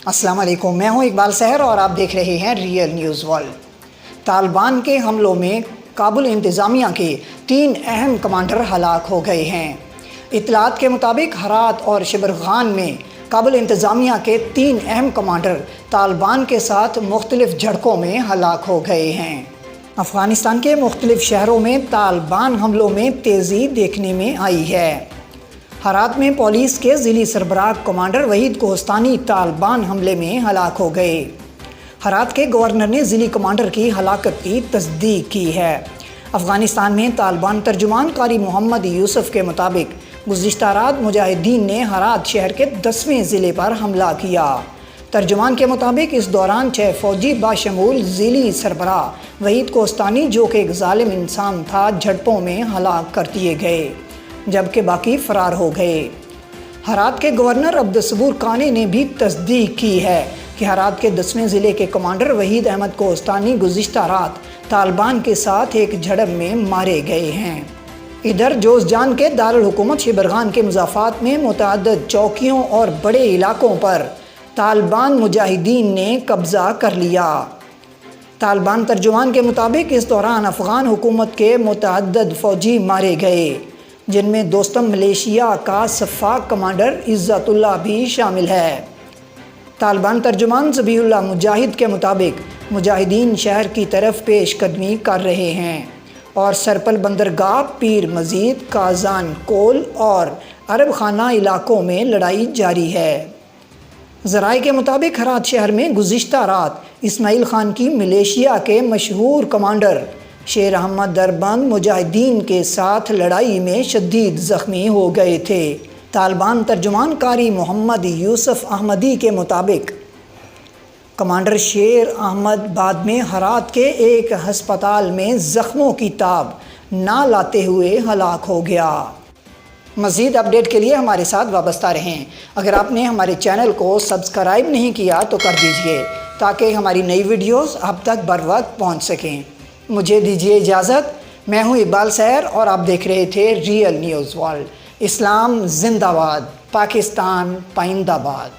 السلام علیکم، میں ہوں اقبال سحر اور آپ دیکھ رہے ہیں ریئل نیوز ورلڈ۔ طالبان کے حملوں میں کابل انتظامیہ کے 3 اہم کمانڈر ہلاک ہو گئے ہیں۔ اطلاعات کے مطابق ہرات اور شبرغان میں کابل انتظامیہ کے 3 اہم کمانڈر طالبان کے ساتھ مختلف جھڑپوں میں ہلاک ہو گئے ہیں۔ افغانستان کے مختلف شہروں میں طالبان حملوں میں تیزی دیکھنے میں آئی ہے۔ ہرات میں پولیس کے ضلعی سربراہ کمانڈر وحید کوہستانی طالبان حملے میں ہلاک ہو گئے۔ ہرات کے گورنر نے ضلعی کمانڈر کی ہلاکت کی تصدیق کی ہے۔ افغانستان میں طالبان ترجمان قاری محمد یوسف کے مطابق گزشتہ رات مجاہدین نے ہرات شہر کے 10ویں ضلع پر حملہ کیا۔ ترجمان کے مطابق اس دوران 6 فوجی باشمول ضلعی سربراہ وحید کوہستانی جو کہ ایک ظالم انسان تھا جھڑپوں میں ہلاک کر دیے گئے، جبکہ باقی فرار ہو گئے۔ ہرات کے گورنر عبدالصبور کانے نے بھی تصدیق کی ہے کہ ہرات کے 10ویں ضلع کے کمانڈر وحید احمد کوہستانی گزشتہ رات طالبان کے ساتھ ایک جھڑپ میں مارے گئے ہیں۔ ادھر جوزجان کے دارالحکومت شبرغان کے مضافات میں متعدد چوکیوں اور بڑے علاقوں پر طالبان مجاہدین نے قبضہ کر لیا۔ طالبان ترجمان کے مطابق اس دوران افغان حکومت کے متعدد فوجی مارے گئے، جن میں دوستم ملیشیا کا سفاک کمانڈر عزت اللہ بھی شامل ہے۔ طالبان ترجمان ذبیح اللہ مجاہد کے مطابق مجاہدین شہر کی طرف پیش قدمی کر رہے ہیں اور سرپل بندرگاہ، پیر مزید، کازان کول اور عرب خانہ علاقوں میں لڑائی جاری ہے۔ ذرائع کے مطابق ہرات شہر میں گزشتہ رات اسماعیل خان کی ملیشیا کے مشہور کمانڈر شیر احمد دربند مجاہدین کے ساتھ لڑائی میں شدید زخمی ہو گئے تھے۔ طالبان ترجمان قاری محمد یوسف احمدی کے مطابق کمانڈر شیر احمد بعد میں ہرات کے ایک ہسپتال میں زخموں کی تاب نہ لاتے ہوئے ہلاک ہو گیا۔ مزید اپڈیٹ کے لیے ہمارے ساتھ وابستہ رہیں۔ اگر آپ نے ہمارے چینل کو سبسکرائب نہیں کیا تو کر دیجئے تاکہ ہماری نئی ویڈیوز اب تک بر وقت پہنچ سکیں۔ مجھے دیجیے اجازت۔ میں ہوں اقبال سحر اور آپ دیکھ رہے تھے ریئل نیوز ورلڈ۔ اسلام زندہ باد، پاکستان پائندہ باد۔